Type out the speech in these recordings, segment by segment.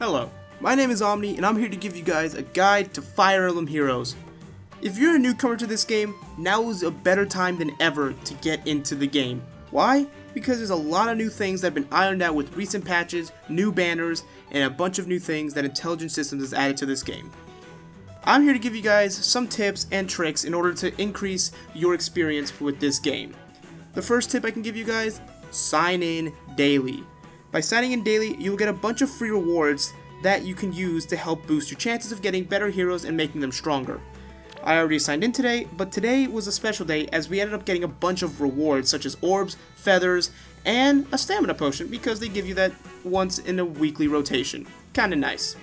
Hello, my name is Omni and I'm here to give you guys a guide to Fire Emblem Heroes. If you're a newcomer to this game, now is a better time than ever to get into the game. Why? Because there's a lot of new things that have been ironed out with recent patches, new banners, and a bunch of new things that Intelligent Systems has added to this game. I'm here to give you guys some tips and tricks in order to increase your experience with this game. The first tip I can give you guys, sign in daily. By signing in daily, you will get a bunch of free rewards that you can use to help boost your chances of getting better heroes and making them stronger. I already signed in today, but today was a special day as we ended up getting a bunch of rewards such as orbs, feathers, and a stamina potion because they give you that once in a weekly rotation. Kinda nice.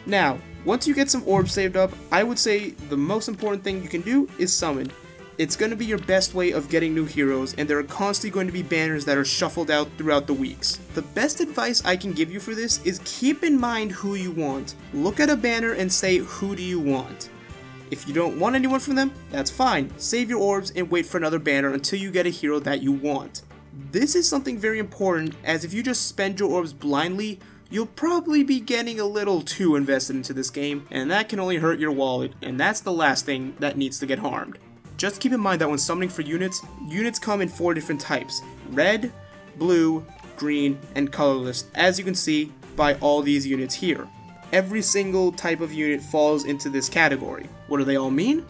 Now, once you get some orbs saved up, I would say the most important thing you can do is summon. It's going to be your best way of getting new heroes, and there are constantly going to be banners that are shuffled out throughout the weeks. The best advice I can give you for this is keep in mind who you want. Look at a banner and say, who do you want? If you don't want anyone from them, that's fine. Save your orbs and wait for another banner until you get a hero that you want. This is something very important, as if you just spend your orbs blindly, you'll probably be getting a little too invested into this game, and that can only hurt your wallet, and that's the last thing that needs to get harmed. Just keep in mind that when summoning for units come in 4 different types: red, blue, green, and colorless, as you can see by all these units here. Every single type of unit falls into this category. What do they all mean?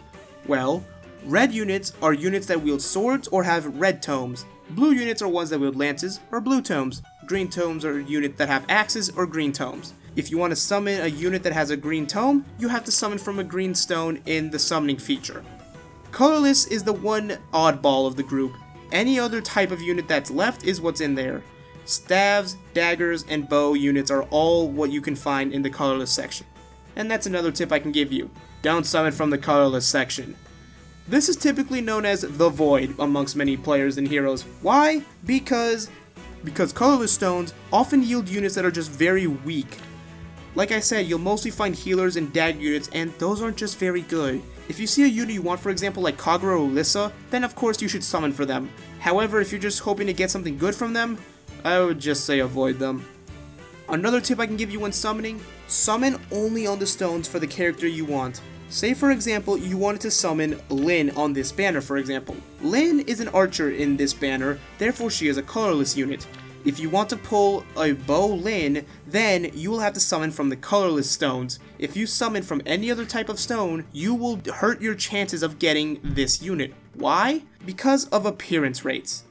Well, red units are units that wield swords or have red tomes. Blue units are ones that wield lances or blue tomes. Green tomes are units that have axes or green tomes. If you want to summon a unit that has a green tome, you have to summon from a green stone in the summoning feature. Colorless is the one oddball of the group. Any other type of unit that's left is what's in there. Staves, daggers, and bow units are all what you can find in the colorless section. And that's another tip I can give you. Don't summon from the colorless section. This is typically known as the void amongst many players and heroes. Why? Because colorless stones often yield units that are just very weak. Like I said, you'll mostly find healers and dagger units, and those aren't just very good. If you see a unit you want, for example like Kagura or Lissa, then of course you should summon for them. However, if you're just hoping to get something good from them, I would just say avoid them. Another tip I can give you when summoning, summon only on the stones for the character you want. Say for example, you wanted to summon Lyn on this banner for example. Lyn is an archer in this banner, therefore she is a colorless unit. If you want to pull a bow Lyn, then you will have to summon from the colorless stones. If you summon from any other type of stone, you will hurt your chances of getting this unit. Why? Because of appearance rates.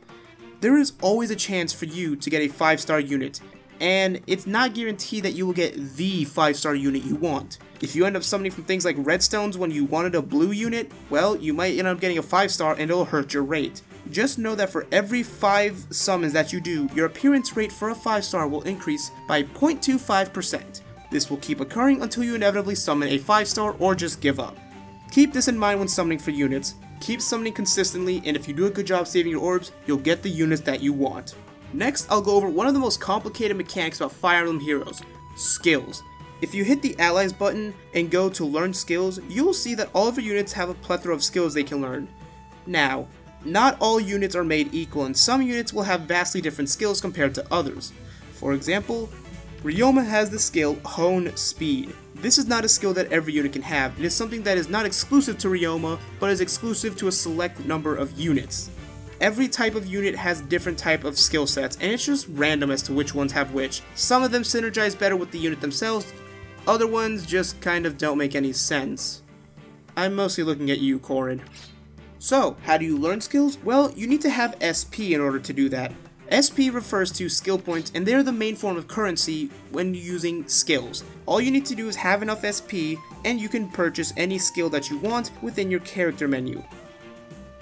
There is always a chance for you to get a 5-star unit, and it's not guaranteed that you will get the 5-star unit you want. If you end up summoning from things like redstones when you wanted a blue unit, well, you might end up getting a 5-star and it'll hurt your rate. Just know that for every 5 summons that you do, your appearance rate for a 5-star will increase by 0.25%. This will keep occurring until you inevitably summon a 5-star or just give up. Keep this in mind when summoning for units. Keep summoning consistently, and if you do a good job saving your orbs, you'll get the units that you want. Next, I'll go over one of the most complicated mechanics about Fire Emblem Heroes: skills. If you hit the Allies button and go to Learn Skills, you will see that all of your units have a plethora of skills they can learn. Now, not all units are made equal, and some units will have vastly different skills compared to others. For example, Ryoma has the skill Hone Speed. This is not a skill that every unit can have. It is something that is not exclusive to Ryoma, but is exclusive to a select number of units. Every type of unit has different type of skill sets, and it's just random as to which ones have which. Some of them synergize better with the unit themselves, other ones just kind of don't make any sense. I'm mostly looking at you, Corin. So, how do you learn skills? Well, you need to have SP in order to do that. SP refers to skill points, and they're the main form of currency when using skills. All you need to do is have enough SP, and you can purchase any skill that you want within your character menu.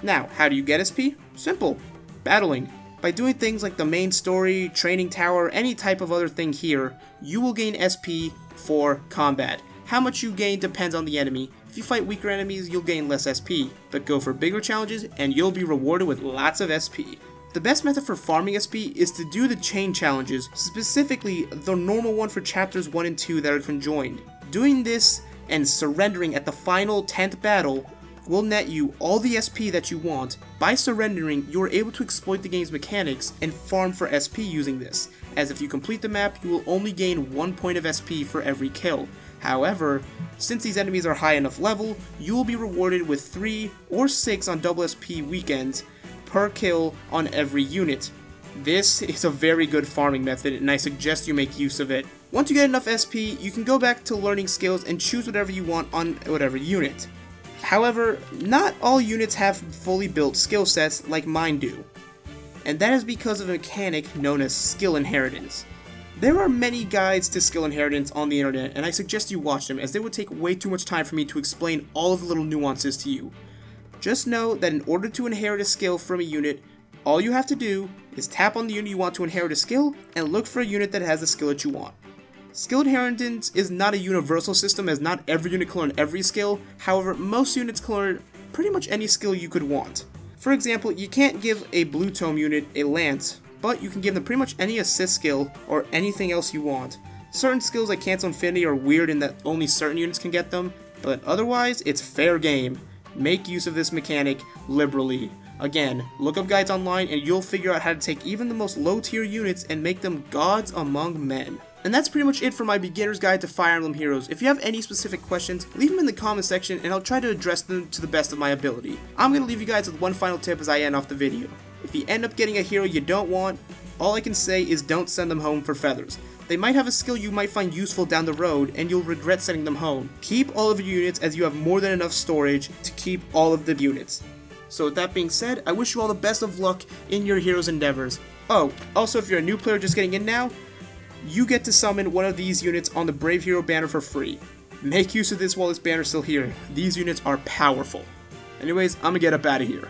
Now, how do you get SP? Simple. Battling. By doing things like the main story, training tower, any type of other thing here, you will gain SP for combat. How much you gain depends on the enemy. If you fight weaker enemies, you'll gain less SP, but go for bigger challenges and you'll be rewarded with lots of SP. The best method for farming SP is to do the chain challenges, specifically the normal one for chapters 1 and 2 that are conjoined. Doing this and surrendering at the final 10th battle will net you all the SP that you want. By surrendering, you are able to exploit the game's mechanics and farm for SP using this. as if you complete the map, you will only gain 1 point of SP for every kill. However, since these enemies are high enough level, you will be rewarded with 3 or 6 on double SP weekends per kill on every unit. This is a very good farming method, and I suggest you make use of it. Once you get enough SP, you can go back to learning skills and choose whatever you want on whatever unit. However, not all units have fully built skill sets like mine do, and that is because of a mechanic known as skill inheritance. There are many guides to skill inheritance on the internet, and I suggest you watch them, as they would take way too much time for me to explain all of the little nuances to you. Just know that in order to inherit a skill from a unit, all you have to do is tap on the unit you want to inherit a skill, and look for a unit that has the skill that you want. Skill inheritance is not a universal system, as not every unit can learn every skill. However, most units can learn pretty much any skill you could want. For example, you can't give a blue tome unit a lance, but you can give them pretty much any assist skill or anything else you want. Certain skills like Cancel Infinity are weird in that only certain units can get them, but otherwise it's fair game. Make use of this mechanic liberally. Again, look up guides online and you'll figure out how to take even the most low tier units and make them gods among men. And that's pretty much it for my beginner's guide to Fire Emblem Heroes. If you have any specific questions, leave them in the comment section and I'll try to address them to the best of my ability. I'm going to leave you guys with one final tip as I end off the video. If you end up getting a hero you don't want, all I can say is don't send them home for feathers. They might have a skill you might find useful down the road and you'll regret sending them home. Keep all of your units, as you have more than enough storage to keep all of the units. So with that being said, I wish you all the best of luck in your hero's endeavors. Oh, also if you're a new player just getting in now, you get to summon one of these units on the Brave Hero banner for free. Make use of this while this banner's still here. These units are powerful. Anyways, I'm gonna get up out of here.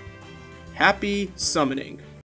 Happy summoning.